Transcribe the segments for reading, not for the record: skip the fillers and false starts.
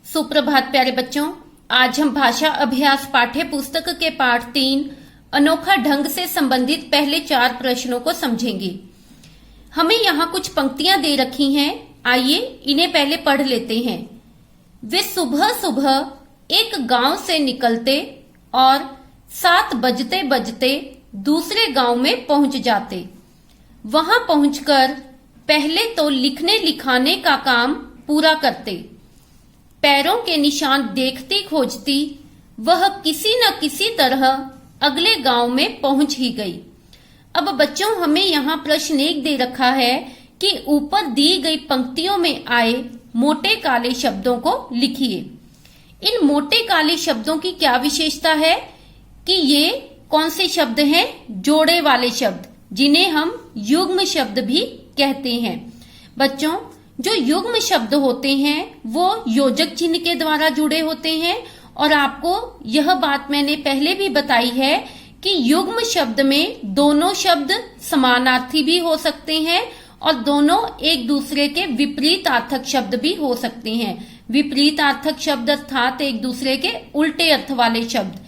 सुप्रभात प्यारे बच्चों। आज हम भाषा अभ्यास पाठ्य पुस्तक के पाठ 3 अनोखा ढंग से संबंधित पहले 4 प्रश्नों को समझेंगे। हमें यहाँ कुछ पंक्तियां दे रखी हैं, आइए इन्हें पहले पढ़ लेते हैं। वे सुबह सुबह एक गांव से निकलते और 7 बजते बजते दूसरे गांव में पहुंच जाते। वहां पहुंचकर पहले तो लिखने लिखाने का काम पूरा करते। पैरों के निशान देखती खोजती वह किसी न किसी तरह अगले गांव में पहुंच ही गई। अब बच्चों, हमें यहाँ प्रश्न 1 दे रखा है कि ऊपर दी गई पंक्तियों में आए मोटे काले शब्दों को लिखिए। इन मोटे काले शब्दों की क्या विशेषता है कि ये कौन से शब्द हैं? जोड़े वाले शब्द, जिन्हें हम युग्म शब्द भी कहते हैं। बच्चों, जो युग्म शब्द होते हैं वो योजक चिन्ह के द्वारा जुड़े होते हैं, और आपको यह बात मैंने पहले भी बताई है कि युग्म शब्द में दोनों शब्द समानार्थी भी हो सकते हैं और दोनों एक दूसरे के विपरीतार्थक शब्द भी हो सकते हैं। विपरीतार्थक शब्द अर्थात एक दूसरे के उल्टे अर्थ वाले शब्द।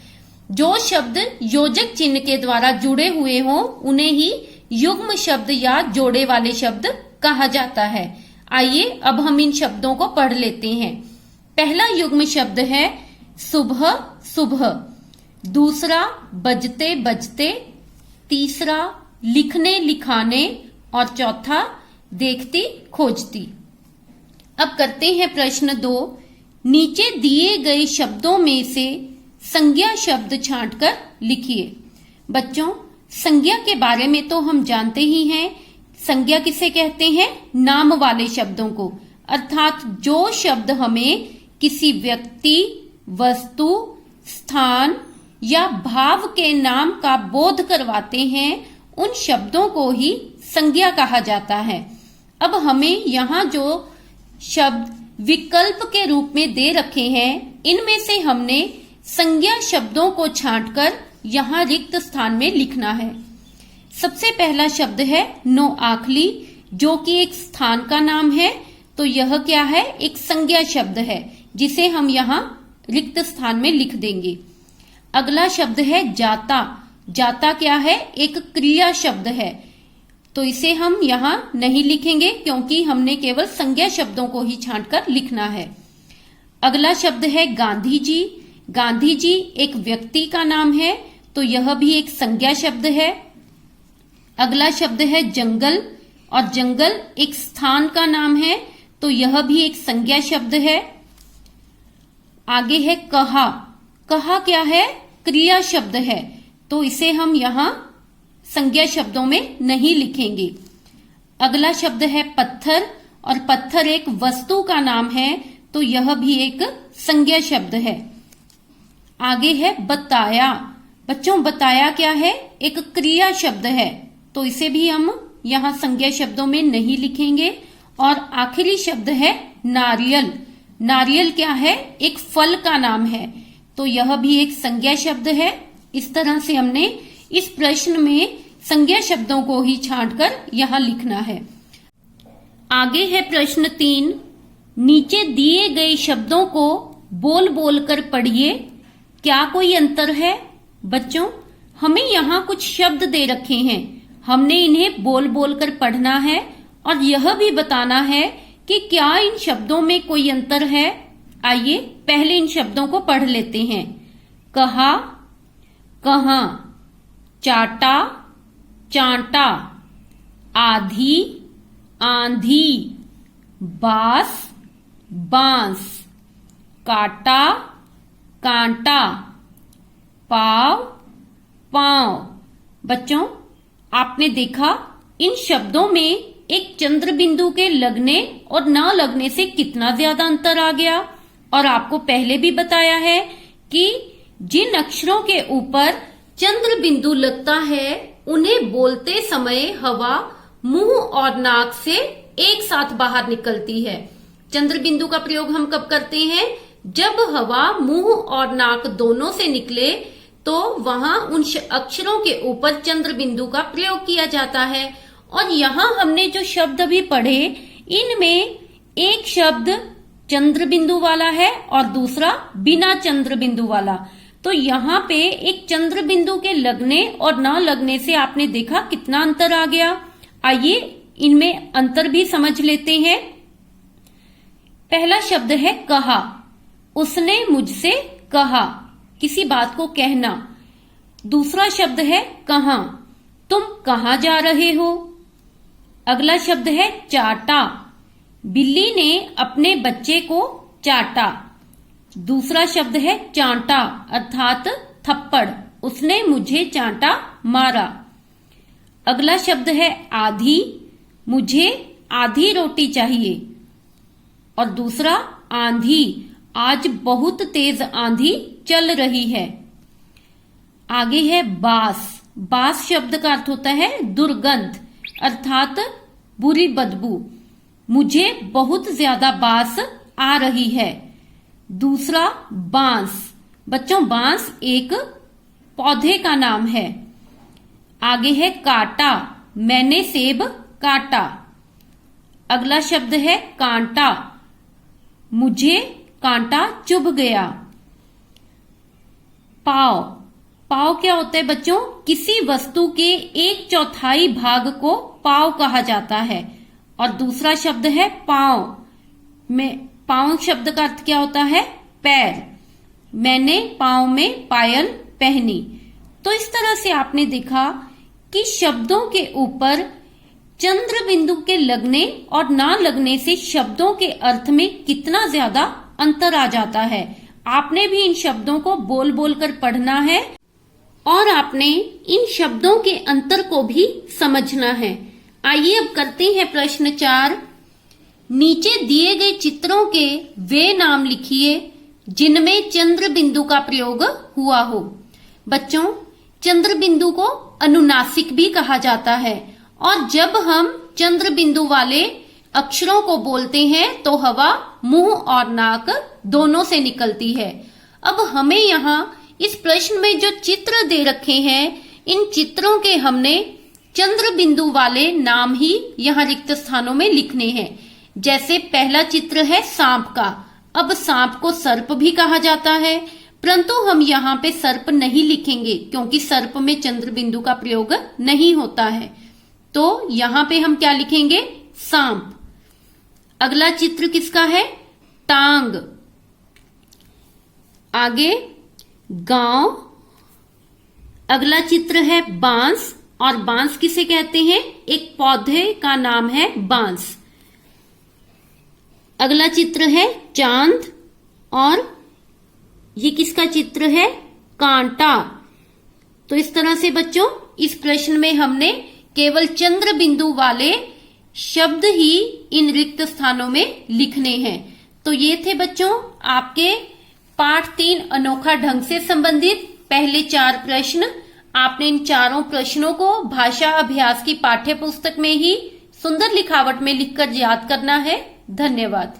जो शब्द योजक चिन्ह के द्वारा जुड़े हुए हों उन्हें ही युग्म शब्द या जोड़े वाले शब्द कहा जाता है। आइए अब हम इन शब्दों को पढ़ लेते हैं। पहला युग्म शब्द है सुबह सुबह, दूसरा बजते बजते, तीसरा लिखने लिखाने और चौथा देखती खोजती। अब करते हैं प्रश्न 2। नीचे दिए गए शब्दों में से संज्ञा शब्द छांटकर लिखिए। बच्चों, संज्ञा के बारे में तो हम जानते ही हैं। संज्ञा किसे कहते हैं? नाम वाले शब्दों को, अर्थात जो शब्द हमें किसी व्यक्ति, वस्तु, स्थान या भाव के नाम का बोध करवाते हैं, उन शब्दों को ही संज्ञा कहा जाता है। अब हमें यहाँ जो शब्द विकल्प के रूप में दे रखे हैं, इनमें से हमने संज्ञा शब्दों को छांटकर यहाँ रिक्त स्थान में लिखना है। सबसे पहला शब्द है नोआखली, जो कि एक स्थान का नाम है। तो यह क्या है? एक संज्ञा शब्द है, जिसे हम यहाँ रिक्त स्थान में लिख देंगे। अगला शब्द है जाता। जाता क्या है? एक क्रिया शब्द है, तो इसे हम यहाँ नहीं लिखेंगे क्योंकि हमने केवल संज्ञा शब्दों को ही छांटकर लिखना है। अगला शब्द है गांधी जी। गांधी जी एक व्यक्ति का नाम है, तो यह भी एक संज्ञा शब्द है। अगला शब्द है जंगल, और जंगल एक स्थान का नाम है, तो यह भी एक संज्ञा शब्द है। आगे है कहा। कहा क्या है? क्रिया शब्द है, तो इसे हम यहाँ संज्ञा शब्दों में नहीं लिखेंगे। अगला शब्द है पत्थर, और पत्थर एक वस्तु का नाम है, तो यह भी एक संज्ञा शब्द है। आगे है बताया। बच्चों, बताया क्या है? एक क्रिया शब्द है, तो इसे भी हम यहाँ संज्ञा शब्दों में नहीं लिखेंगे। और आखिरी शब्द है नारियल। नारियल क्या है? एक फल का नाम है, तो यह भी एक संज्ञा शब्द है। इस तरह से हमने इस प्रश्न में संज्ञा शब्दों को ही छांटकर यहाँ लिखना है। आगे है प्रश्न 3। नीचे दिए गए शब्दों को बोल बोल कर पढ़िए, क्या कोई अंतर है? बच्चों, हमें यहाँ कुछ शब्द दे रखे हैं, हमने इन्हें बोल बोल कर पढ़ना है और यह भी बताना है कि क्या इन शब्दों में कोई अंतर है। आइए पहले इन शब्दों को पढ़ लेते हैं। कहा, कहां, चाटा, चांटा, आधी, आंधी, बांस, बांस, काटा, कांटा, पाव, पांव। बच्चों, आपने देखा इन शब्दों में एक चंद्र बिंदु के लगने और न लगने से कितना ज्यादा अंतर आ गया। और आपको पहले भी बताया है कि जिन अक्षरों के ऊपर चंद्र बिंदु लगता है उन्हें बोलते समय हवा मुंह और नाक से एक साथ बाहर निकलती है। चंद्र बिंदु का प्रयोग हम कब करते हैं? जब हवा मुंह और नाक दोनों से निकले तो वहां उन अक्षरों के ऊपर चंद्र बिंदु का प्रयोग किया जाता है। और यहाँ हमने जो शब्द अभी पढ़े, इनमें एक शब्द चंद्र बिंदु वाला है और दूसरा बिना चंद्र बिंदु वाला। तो यहाँ पे एक चंद्र बिंदु के लगने और न लगने से आपने देखा कितना अंतर आ गया। आइए इनमें अंतर भी समझ लेते हैं। पहला शब्द है कहा। उसने मुझसे कहा, किसी बात को कहना। दूसरा शब्द है कहां, तुम कहां जा रहे हो। अगला शब्द है चाटा। बिल्ली ने अपने बच्चे को चाटा। दूसरा शब्द है चांटा अर्थात थप्पड़, उसने मुझे चांटा मारा। अगला शब्द है आधी, मुझे आधी रोटी चाहिए। और दूसरा आंधी, आज बहुत तेज आंधी चल रही है। आगे है बास। बास शब्द का अर्थ होता है दुर्गंध अर्थात बुरी बदबू, मुझे बहुत ज्यादा बास आ रही है। दूसरा बांस। बच्चों बांस एक पौधे का नाम है। आगे है काटा, मैंने सेब काटा। अगला शब्द है कांटा, मुझे कांटा चुभ गया। पाव। पाव क्या होता है बच्चों? किसी वस्तु के 1/4 भाग को पाव कहा जाता है। और दूसरा शब्द है पांव। में पांव शब्द का अर्थ क्या होता है? पैर। मैंने पांव में पायल पहनी। तो इस तरह से आपने देखा कि शब्दों के ऊपर चंद्र बिंदु के लगने और ना लगने से शब्दों के अर्थ में कितना ज्यादा अंतर आ जाता है। आपने भी इन शब्दों को बोल बोल कर पढ़ना है और आपने इन शब्दों के अंतर को भी समझना है। आइए अब करते हैं प्रश्न 4। नीचे दिए गए चित्रों के वे नाम लिखिए जिनमें चंद्र बिंदु का प्रयोग हुआ हो। बच्चों चंद्र बिंदु को अनुनासिक भी कहा जाता है और जब हम चंद्र बिंदु वाले अक्षरों को बोलते हैं तो हवा मुंह और नाक दोनों से निकलती है। अब हमें यहाँ इस प्रश्न में जो चित्र दे रखे हैं इन चित्रों के हमने चंद्र बिंदु वाले नाम ही यहाँ रिक्त स्थानों में लिखने हैं। जैसे पहला चित्र है सांप का। अब सांप को सर्प भी कहा जाता है परंतु हम यहाँ पे सर्प नहीं लिखेंगे क्योंकि सर्प में चंद्र बिंदु का प्रयोग नहीं होता है। तो यहाँ पे हम क्या लिखेंगे? सांप। अगला चित्र किसका है? टांग। आगे गांव। अगला चित्र है बांस और बांस किसे कहते हैं? एक पौधे का नाम है बांस। अगला चित्र है चांद और ये किसका चित्र है? कांटा। तो इस तरह से बच्चों इस प्रश्न में हमने केवल चंद्र बिंदु वाले शब्द ही इन रिक्त स्थानों में लिखने हैं। तो ये थे बच्चों आपके पाठ 3 अनोखा ढंग से संबंधित पहले 4 प्रश्न। आपने इन चारों प्रश्नों को भाषा अभ्यास की पाठ्य पुस्तक में ही सुंदर लिखावट में लिखकर याद करना है। धन्यवाद।